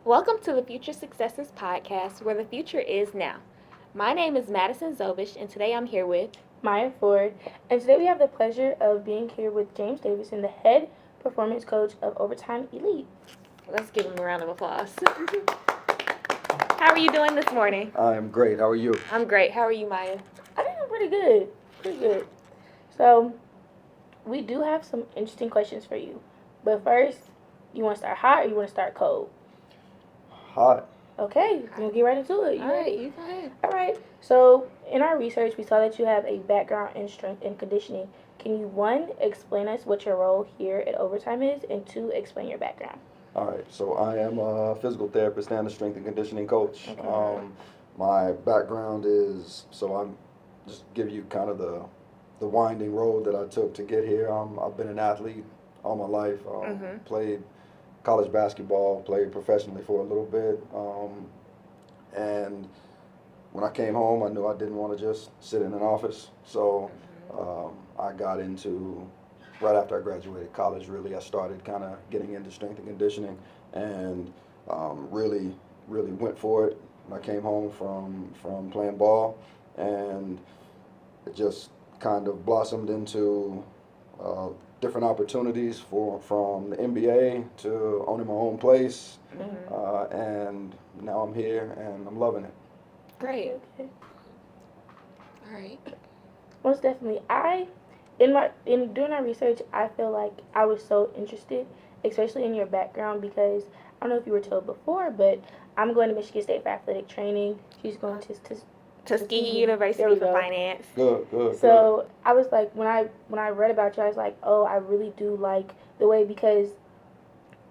Welcome to the Future Successes Podcast, where the future is now. My name is Madison Zovish, and today I'm here with Maya Ford, and today we have the pleasure of being here with James Davison, the head performance coach of Overtime Elite. Let's give him a round of applause. How are you doing this morning? I'm great. How are you? I'm great. How are you, Maya? I think I'm pretty good. So, we do have some interesting questions for you, but first, you want to start hot or you want to start cold? Hot. Okay, we'll get right into it. All right, you go ahead. All right. So, in our research, we saw that you have a background in strength and conditioning. Can you, one, explain us what your role here at Overtime is, and two, explain your background? All right. So I am a physical therapist and a strength and conditioning coach. Okay. My background is I'm just give you kind of the winding road that I took to get here. I've been an athlete all my life. Played college basketball, played professionally for a little bit, and when I came home, I knew I didn't want to just sit in an office. So I got into, right after I graduated college, really, I started kind of getting into strength and conditioning and really went for it. When I came home from playing ball, and it just kind of blossomed into different opportunities from the NBA to owning my own place, and now I'm here and I'm loving it. Great. Okay. All right. Most definitely. In doing our research, I feel like I was so interested, especially in your background, because I don't know if you were told before, but I'm going to Michigan State for athletic training. She's going to Tuskegee University for finance. Good. So I was like, when I read about you, I was like, oh, I really do like the way, because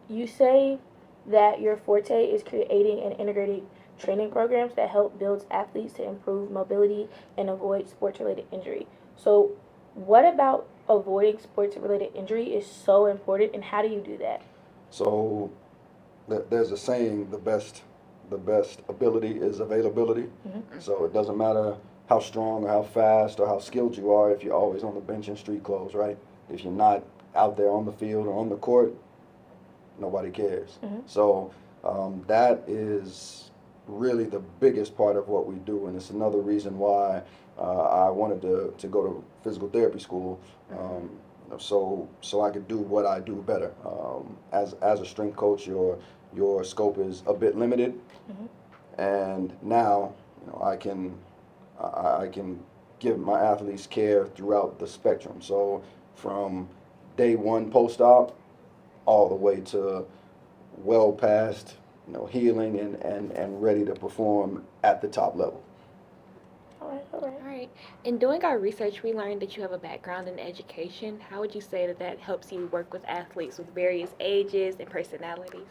you say that your forte is creating and integrating training programs that help build athletes to improve mobility and avoid sports-related injury. So what about avoiding sports-related injury is so important, and how do you do that? So there's a saying: the best ability is availability. So it doesn't matter how strong or how fast or how skilled you are if you're always on the bench in street clothes, right? If you're not out there on the field or on the court, nobody cares. So that is really the biggest part of what we do, and it's another reason why I wanted to go to physical therapy school, so I could do what I do better. As a strength coach, your scope is a bit limited, and now I can give my athletes care throughout the spectrum. So from day one post-op all the way to well past healing and ready to perform at the top level. All All right. In doing our research, we learned that you have a background in education. How would you say that helps you work with athletes with various ages and personalities?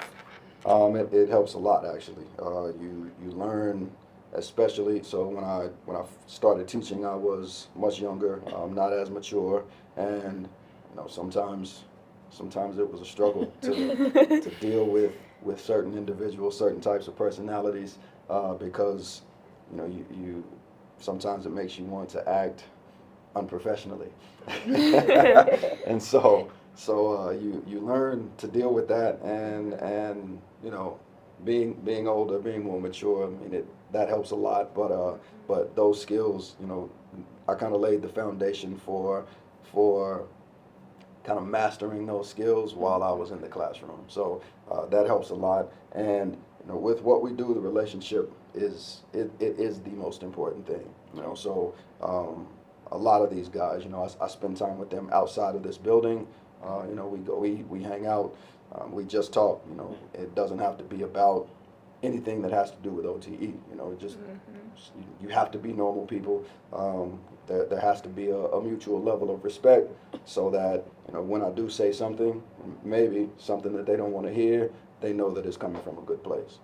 It helps a lot, actually. You learn, especially. So when I started teaching, I was much younger, not as mature, and sometimes it was a struggle to deal with certain individuals, certain types of personalities, because you sometimes it makes you want to act unprofessionally, and so you learn to deal with that, and being older, being more mature. I mean, that helps a lot. But those skills, I kind of laid the foundation for kind of mastering those skills while I was in the classroom. So that helps a lot. And with what we do, the relationship is the most important thing. So a lot of these guys, I spend time with them outside of this building. We go eat, we hang out, we just talk. It doesn't have to be about anything that has to do with OTE. Just you have to be normal people. There has to be a mutual level of respect, so that when I do say something, maybe something that they don't want to hear, they know that it's coming from a good place.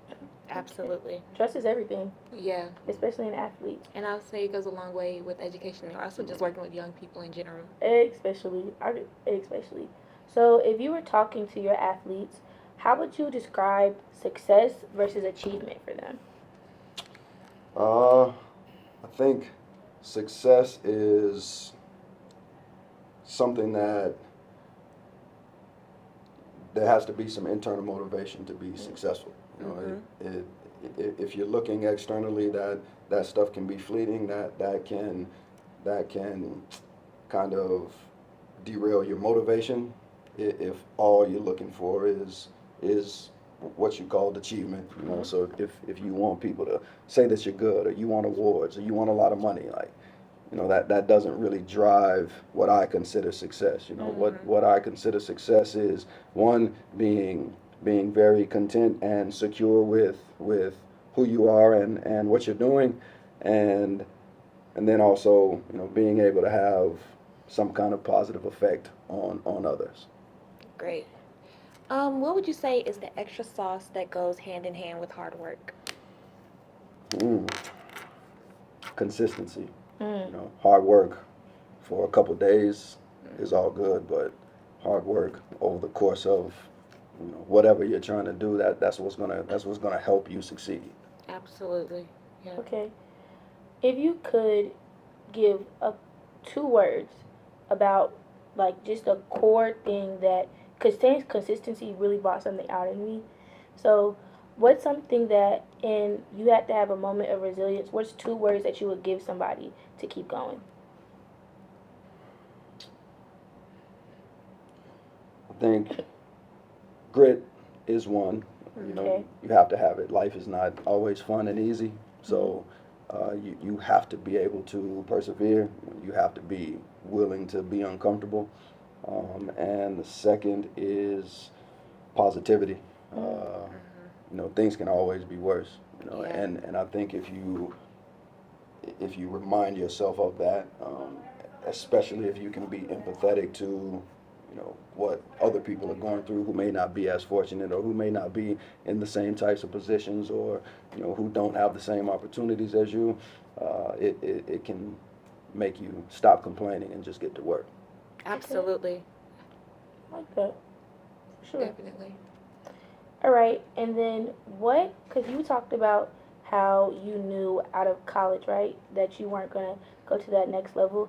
Absolutely. Trust is everything, Yeah. especially in athletes. And I would say it goes a long way with education and also just working with young people in general. Especially. So, if you were talking to your athletes, how would you describe success versus achievement for them? I think success is something that there has to be some internal motivation to be successful. You know, if you're looking externally, that stuff can be fleeting. That can kind of derail your motivation. If all you're looking for is what you called achievement. You know, so if you want people to say that you're good, or you want awards, or you want a lot of money, like, you know, that doesn't really drive what I consider success. You know, what I consider success is, one, being very content and secure with who you are and what you're doing, and then also, you know, being able to have some kind of positive effect on others. Great. What would you say is the extra sauce that goes hand in hand with hard work? Mm, consistency. Mm. You know, hard work for a couple days is all good, but hard work over the course of, you know, whatever you're trying to do, that's what's gonna help you succeed. Absolutely. Yeah. Okay. If you could give a 2 words about like just a core thing that, because consistency really brought something out in me. So, what's something that, and you had to have a moment of resilience? What's 2 words that you would give somebody to keep going? I think grit is one. You know, Okay. you have to have it. Life is not always fun and easy, so you have to be able to persevere. You have to be willing to be uncomfortable. And the second is positivity. You know, things can always be worse. You know, Yeah. and I think if you remind yourself of that, especially if you can be empathetic to, you know, what other people are going through who may not be as fortunate, or who may not be in the same types of positions, or, you know, who don't have the same opportunities as you, it can make you stop complaining and just get to work. Absolutely. I like that. For sure. Definitely. All right, and then what? Because you talked about how you knew out of college, right, that you weren't gonna go to that next level.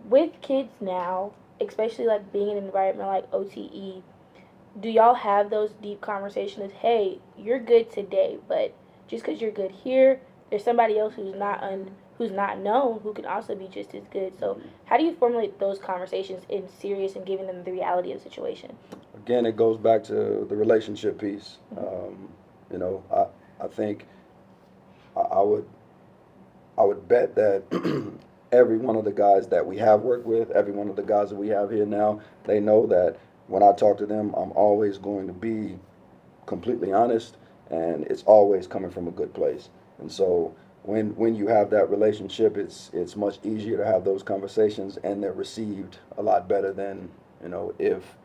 With kids now, especially like being in an environment like OTE, do y'all have those deep conversations? Hey, you're good today, but just because you're good here, there's somebody else who's not known who can also be just as good. So, how do you formulate those conversations in serious and giving them the reality of the situation? Again, it goes back to the relationship piece. You know, I think I would bet that every one of the guys that we have worked with, every one of the guys that we have here now, they know that when I talk to them, I'm always going to be completely honest, and it's always coming from a good place. And so when you have that relationship, it's much easier to have those conversations, and they're received a lot better than, you know, if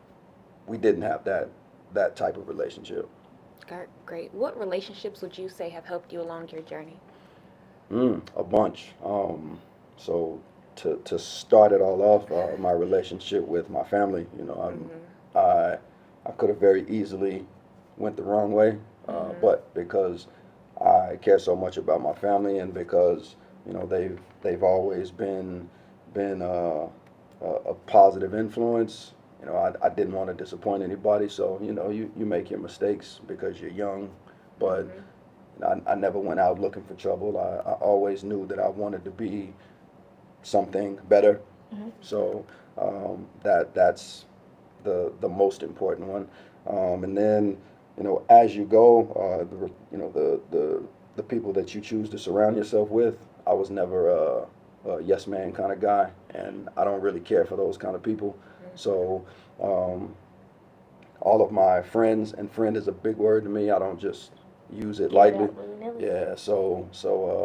we didn't have that type of relationship. Great. What relationships would you say have helped you along your journey? A bunch. So to start it all off, my relationship with my family. You know, I could have very easily went the wrong way, but because I care so much about my family, and because, you know, they've always been a positive influence. You know, I didn't want to disappoint anybody, so, you know, you make your mistakes because you're young, but I never went out looking for trouble. I always knew that I wanted to be something better. So that's the most important one. And then, you know, as you go, you know, the people that you choose to surround yourself with. I was never a yes man kind of guy, and I don't really care for those kind of people. So all of my friends, and friend is a big word to me. I don't just use it lightly. Yeah, so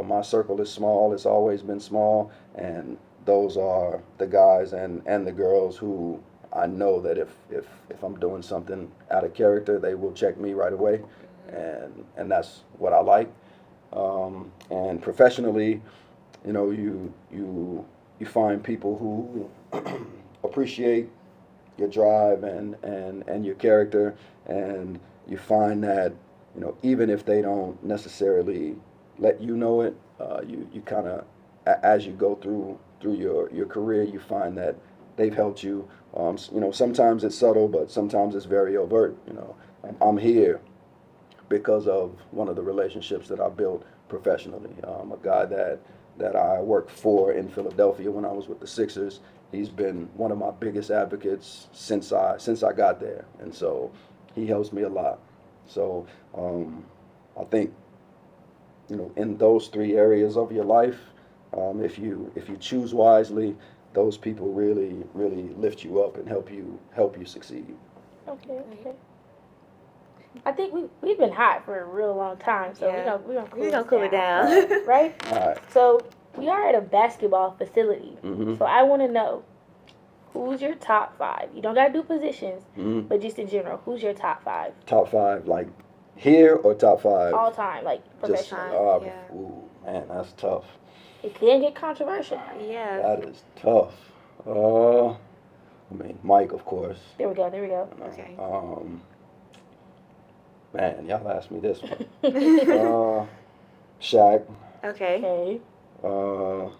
my circle is small. It's always been small, and those are the guys and the girls who I know that if I'm doing something out of character, they will check me right away, and that's what I like. And professionally, you know, you find people who appreciate your drive and your character, and you find that, you know, even if they don't necessarily let you know it, you kind of, as you go through your career, you find that they've helped you. You know, sometimes it's subtle, but sometimes it's very overt. You know, I'm here because of one of the relationships that I built professionally. A guy that I worked for in Philadelphia when I was with the Sixers. He's been one of my biggest advocates since I got there, and so he helps me a lot. So I think, you know, in those three areas of your life, if you choose wisely, those people really lift you up and help you succeed. Okay. I think we've been hot for a real long time, so Yeah. we're gonna We're gonna cool it down. right? All right. So we are at a basketball facility. Mhm. So I want to know, who's your top 5? You don't gotta do positions, Mhm. but just in general, who's your top 5 Top 5, like here or top 5? all time, like Just, professionally? Yeah. ooh, man, that's tough. It can get controversial. Yeah. That is tough. I mean, Mike, of course. There we go. You know, Okay. Man, y'all asked me this one. Shaq. Okay. Okay.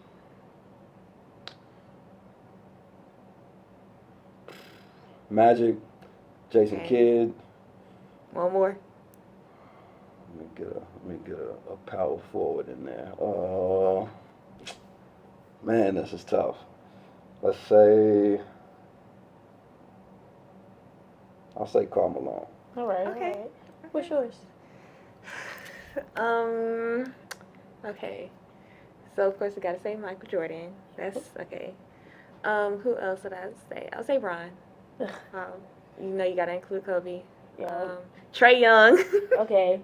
Magic. Jason Okay. Kidd. One more. Let me get a power forward in there. Man, this is tough. Let's say, I'll say Karl Malone. All right. Okay. All right. What's yours? Okay. So of course I gotta say Michael Jordan. That's okay. Who else would I say? I'll say Bron. You know you gotta include Kobe. Yeah. Trey Young. Okay.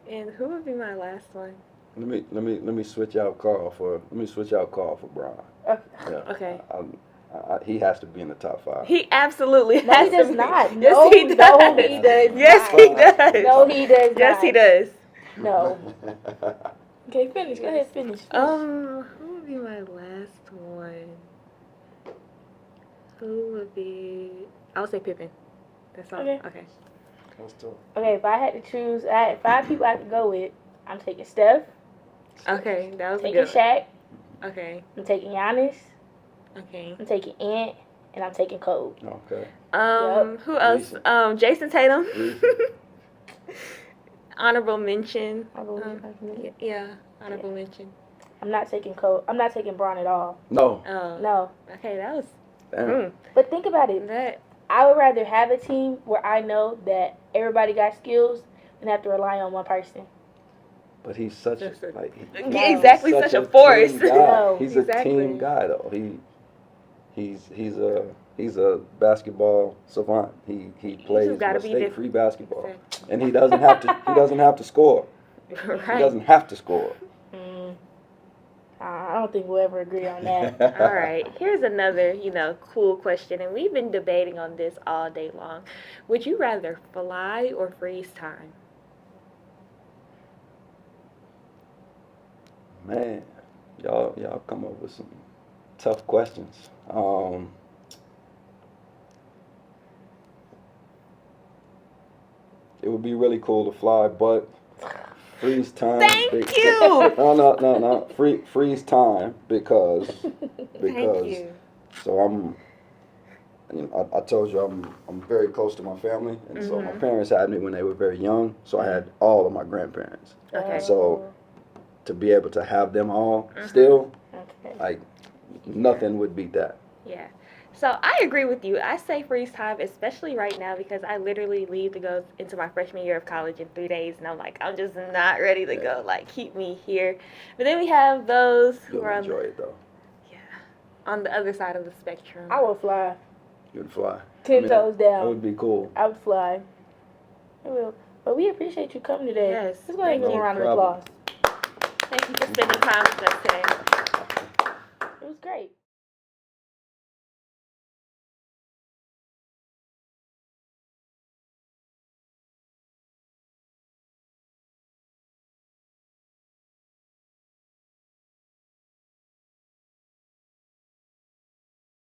And who would be my last one? Let me switch out Carl for Bron. Okay. Yeah. Okay. He has to be in the top 5. He absolutely No, has he does to be. not. Yes, No, he does. no, he does Yes, not. he does. No, he does Yes, not. he does. No. Okay, finish. Go ahead, finish. Who would be my last one? Who would be? I would say Pippen. That's all. Okay. Okay. That's tough. Okay, if I had to choose, I had 5 people I could go with. I'm taking Steph. Okay, that was a Taking good one. Shaq. Okay. I'm taking Giannis. Okay. I'm taking Ant. And I'm taking Kobe. Okay. Who else? Recent. Jason Tatum. Recent. Honorable mention. Yeah, honorable mention. I'm not taking Kobe. I'm not taking Bron at all. No. Oh. No. Okay, that was. Damn. But think about it. That. I would rather have a team where I know that everybody got skills than have to rely on one person. But he's such Just a- like Exactly, he's such a team force. guy. No. He's Exactly. a team guy though. He's a basketball savant. He plays gotta be mistake-free basketball, Exactly. and he doesn't have to score. He Right. doesn't have to score. I don't think we'll ever agree on that. All right. Here's another, cool question, and we've been debating on this all day long. Would you rather fly or freeze time? Man, y'all come up with some tough questions. It would be really cool to fly, but freeze time. Thank you. No. Freeze time because Thank you. so I told you I'm very close to my family, and so my parents had me when they were very young, so I had all of my grandparents. Okay. So to be able to have them all still, Okay. like nothing would beat that. Yeah. So I agree with you. I say freeze time, especially right now, because I literally leave to go into my freshman year of college in 3 days, and I'm like, I'm just not ready to go. Like, keep me here. But then we have those who You'll are enjoy it though. on the other side of the spectrum. I would fly. You'd fly. 10 toes That down. would be cool. I would fly. I will. But we appreciate you coming today. Yes, Let's go ahead and thank give you. a round of No problem. applause. Thank you for spending time with us today. It was great.